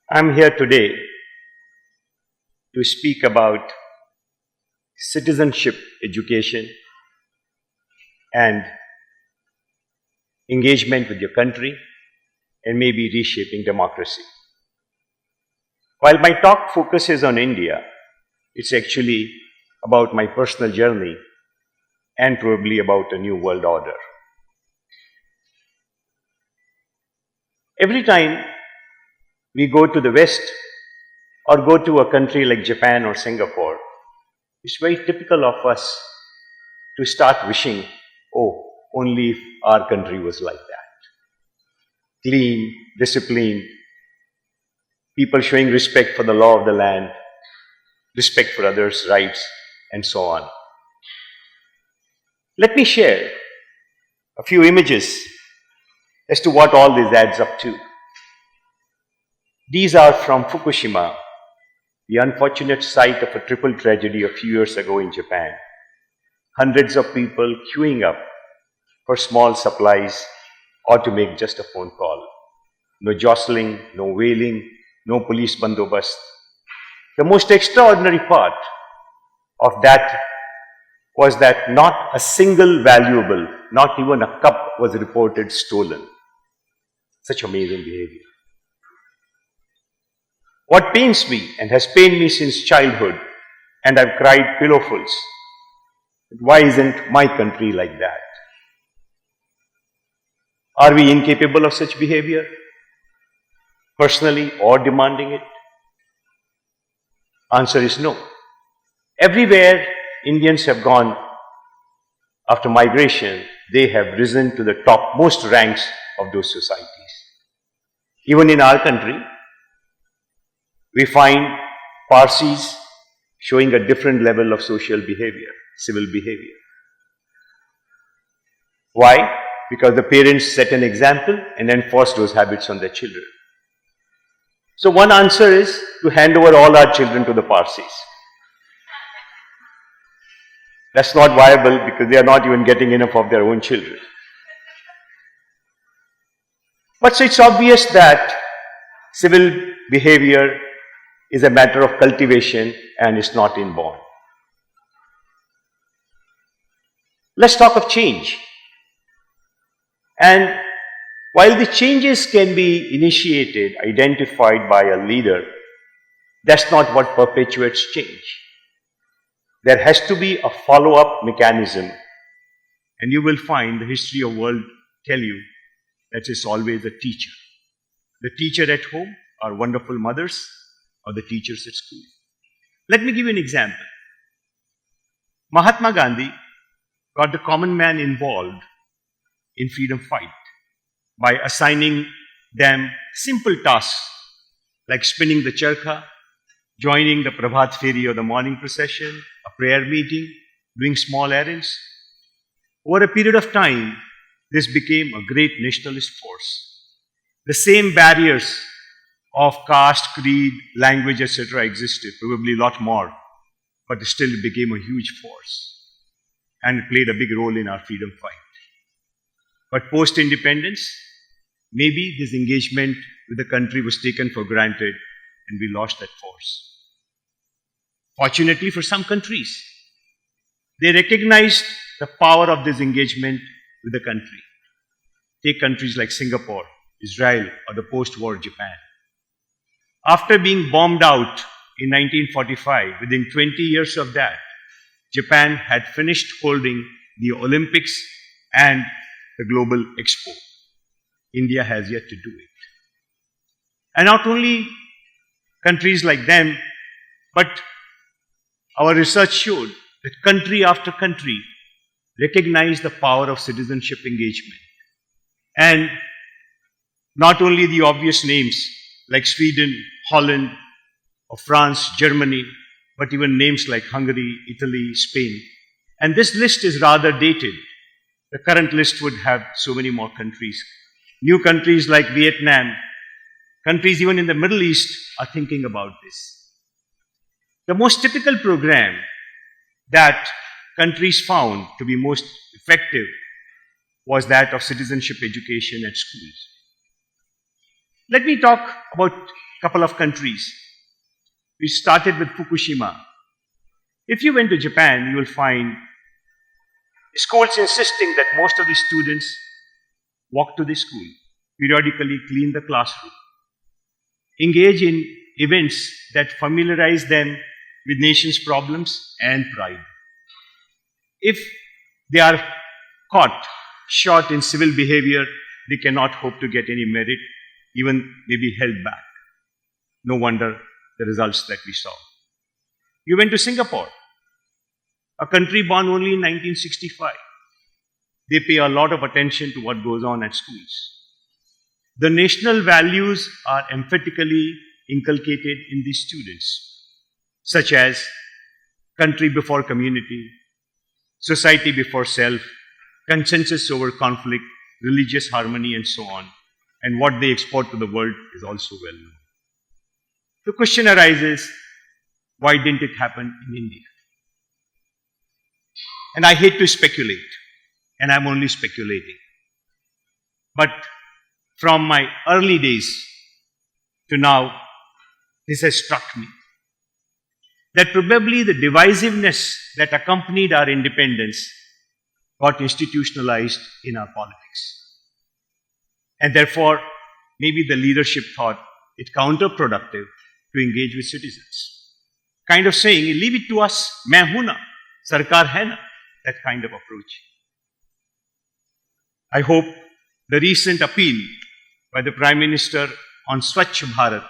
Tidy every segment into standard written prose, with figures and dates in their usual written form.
I'm here today to speak about citizenship education and engagement with your country and maybe reshaping democracy. While my talk focuses on India, it's actually about my personal journey and probably about a new world order. Every time we go to the West or go to a country like Japan or Singapore, it's very typical of us to start wishing, oh, only if our country was like that. Clean, disciplined, people showing respect for the law of the land, respect for others' rights, and so on. Let me share a few images as to what all this adds up to. These are from Fukushima, the unfortunate site of a triple tragedy a few years ago in Japan. Hundreds of people queuing up for small supplies or to make just a phone call. No jostling, no wailing, no police bandobast. The most extraordinary part of that was that not a single valuable, not even a cup was reported stolen. Such amazing behavior. What pains me and has pained me since childhood, and I've cried pillowfuls, why isn't my country like that? Are we incapable of such behavior, personally or demanding it? Answer is no. Everywhere Indians have gone after migration, they have risen to the topmost ranks of those societies. Even in our country, we find Parsis showing a different level of social behavior, civil behavior. Why? Because the parents set an example and enforce those habits on their children. So one answer is to hand over all our children to the Parsis. That's not viable because they are not even getting enough of their own children. But so it's obvious that civil behavior is a matter of cultivation and is not inborn. Let's talk of change. And while the changes can be initiated, identified by a leader, that's not what perpetuates change. There has to be a follow-up mechanism, and you will find the history of the world tell you that it's always a teacher. The teacher at home are wonderful mothers, or the teachers at school. Let me give you an example. Mahatma Gandhi got the common man involved in freedom fight by assigning them simple tasks like spinning the charkha, joining the Prabhat Feri or the morning procession, a prayer meeting, doing small errands. Over a period of time, this became a great nationalist force. The same barriers of caste, creed, language, etc. existed, probably a lot more, but still it became a huge force and it played a big role in our freedom fight. But post-independence, maybe this engagement with the country was taken for granted and we lost that force. Fortunately for some countries, they recognized the power of this engagement with the country. Take countries like Singapore, Israel, or the post-war Japan. After being bombed out in 1945, within 20 years of that, Japan had finished holding the Olympics and the Global Expo. India has yet to do it. And not only countries like them, but our research showed that country after country recognized the power of citizenship engagement. And not only the obvious names like Sweden, Holland, or France, Germany, but even names like Hungary, Italy, Spain. And this list is rather dated. The current list would have so many more countries. New countries like Vietnam, countries even in the Middle East are thinking about this. The most typical program that countries found to be most effective was that of citizenship education at schools. Let me talk about couple of countries. We started with Fukushima. If you went to Japan, you will find schools insisting that most of the students walk to the school, periodically clean the classroom, engage in events that familiarize them with nation's problems and pride. If they are caught short in civil behavior, they cannot hope to get any merit, even may be held back. No wonder the results that we saw. You went to Singapore, a country born only in 1965. They pay a lot of attention to what goes on at schools. The national values are emphatically inculcated in these students, such as country before community, society before self, consensus over conflict, religious harmony, and so on. And what they export to the world is also well known. The question arises, why didn't it happen in India? And I hate to speculate, and I'm only speculating. But from my early days to now, this has struck me that probably the divisiveness that accompanied our independence got institutionalized in our politics. And therefore, maybe the leadership thought it counterproductive to engage with citizens. Kind of saying, leave it to us, main hu na, sarkar hai na, that kind of approach. I hope the recent appeal by the Prime Minister on Swachh Bharat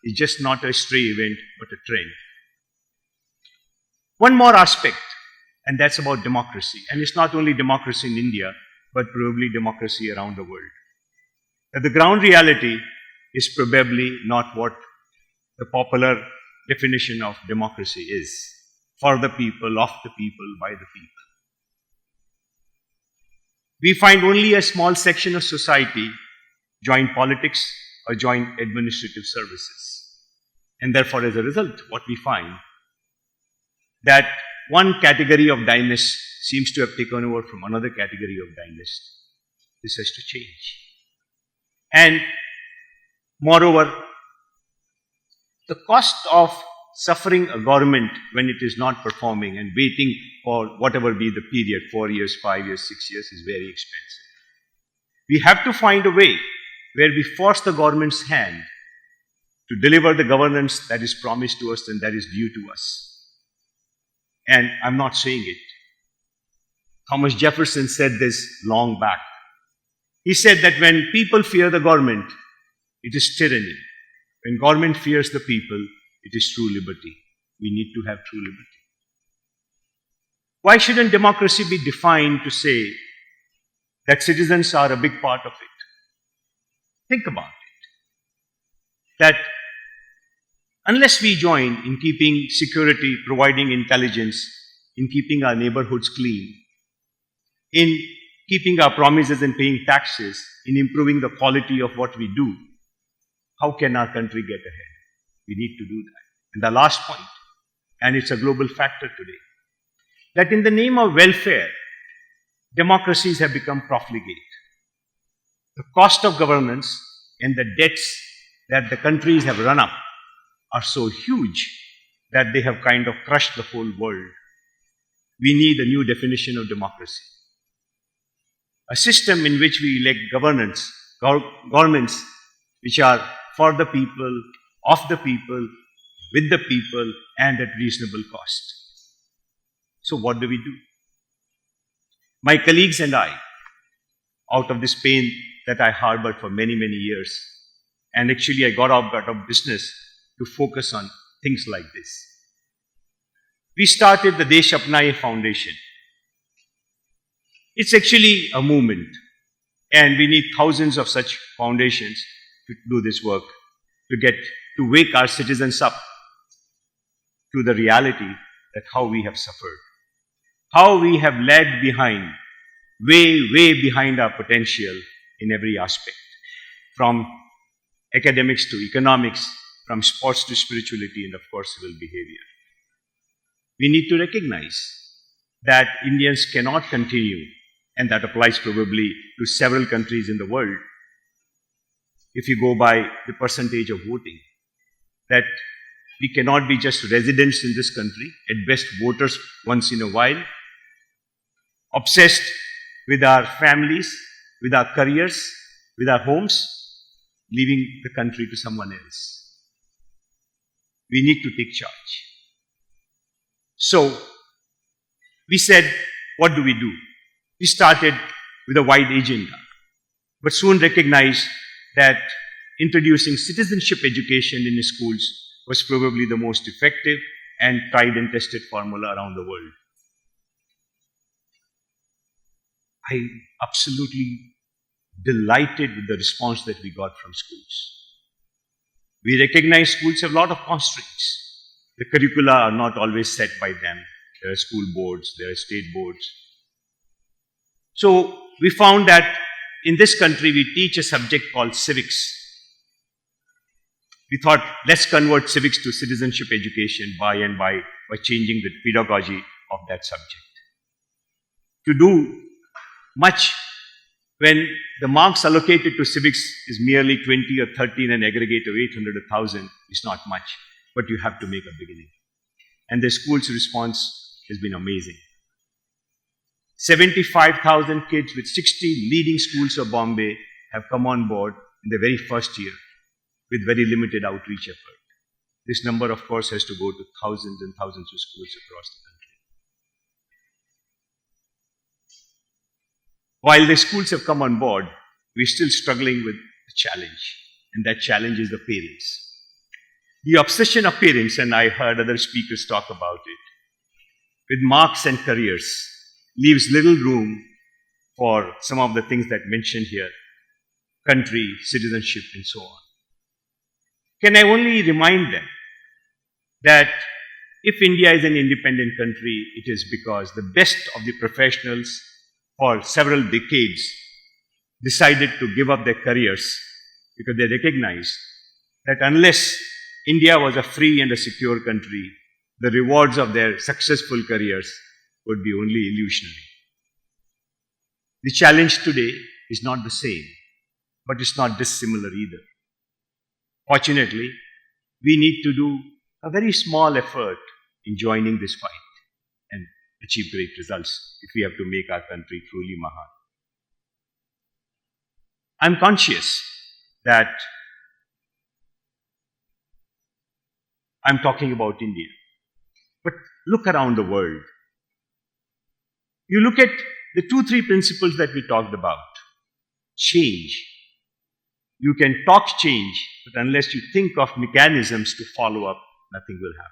is just not a stray event, but a trend. One more aspect, and that's about democracy. And it's not only democracy in India, but probably democracy around the world. That the ground reality is probably not what the popular definition of democracy is. For the people, of the people, by the people. We find only a small section of society join politics or join administrative services. And therefore, as a result, what we find that one category of dynast seems to have taken over from another category of dynast. This has to change. And moreover, the cost of suffering a government when it is not performing and waiting for whatever be the period, 4 years, 5 years, 6 years, is very expensive. We have to find a way where we force the government's hand to deliver the governance that is promised to us and that is due to us. And I'm not saying it. Thomas Jefferson said this long back. He said that when people fear the government, it is tyranny. When government fears the people, it is true liberty. We need to have true liberty. Why shouldn't democracy be defined to say that citizens are a big part of it? Think about it. That unless we join in keeping security, providing intelligence, in keeping our neighborhoods clean, in keeping our promises and paying taxes, in improving the quality of what we do, how can our country get ahead? We need to do that. And the last point, and it's a global factor today, that in the name of welfare, democracies have become profligate. The cost of governance and the debts that the countries have run up are so huge that they have kind of crushed the whole world. We need a new definition of democracy. A system in which we elect governments which are for the people, of the people, with the people, and at reasonable cost. So what do we do? My colleagues and I, out of this pain that I harbored for many, many years, and actually I got out of business to focus on things like this. We started the Desh Apnayen Foundation. It's actually a movement, and we need thousands of such foundations to do this work, to wake our citizens up to the reality that how we have suffered, how we have lagged behind, way behind our potential in every aspect, from academics to economics, from sports to spirituality, and of course civil behavior. We need to recognize that Indians cannot continue, and that applies probably to several countries in the world, if you go by the percentage of voting. that we cannot be just residents in this country, at best voters once in a while, obsessed with our families, with our careers, with our homes, leaving the country to someone else. We need to take charge. So, we said, what do? We started with a wide agenda, but soon recognized that introducing citizenship education in schools was probably the most effective and tried and tested formula around the world. I'm absolutely delighted with the response that we got from schools. We recognize schools have a lot of constraints. The curricula are not always set by them. There are school boards, there are state boards. So we found that in this country we teach a subject called civics. We thought, let's convert civics to citizenship education by changing the pedagogy of that subject. To do much when the marks allocated to civics is merely 20 or 30 in an aggregate of 800 or 1,000 is not much, but you have to make a beginning. And the school's response has been amazing. 75,000 kids with 60 leading schools of Bombay have come on board in the very first year with very limited outreach effort. This number, of course, has to go to thousands and thousands of schools across the country. While the schools have come on board, we're still struggling with a challenge, and that challenge is the parents. The obsession of parents, and I heard other speakers talk about it, with marks and careers, leaves little room for some of the things that mentioned here, country, citizenship, and so on. Can I only remind them that if India is an independent country, it is because the best of the professionals for several decades decided to give up their careers because they recognized that unless India was a free and a secure country, the rewards of their successful careers would be only illusionary. The challenge today is not the same, but it's not dissimilar either. Fortunately, we need to do a very small effort in joining this fight and achieve great results if we have to make our country truly Mahan. I'm conscious that I'm talking about India, but look around the world. You look at the 2-3 principles that we talked about. Change. You can talk change, but unless you think of mechanisms to follow up, nothing will happen.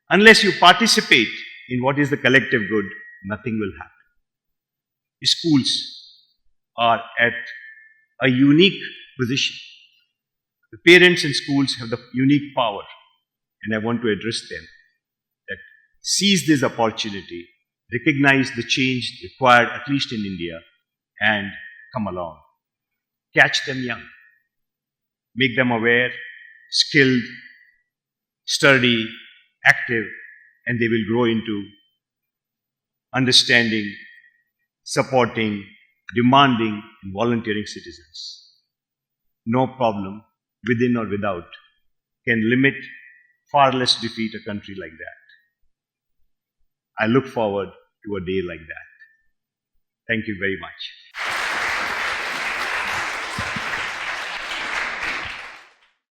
Unless you participate in what is the collective good, nothing will happen. Schools are at a unique position. The parents in schools have the unique power, and I want to address them, that seize this opportunity, recognize the change required, at least in India, and come along. Catch them young. Make them aware, skilled, sturdy, active, and they will grow into understanding, supporting, demanding, and volunteering citizens. No problem, within or without, can limit, far less defeat a country like that. I look forward to a day like that. Thank you very much.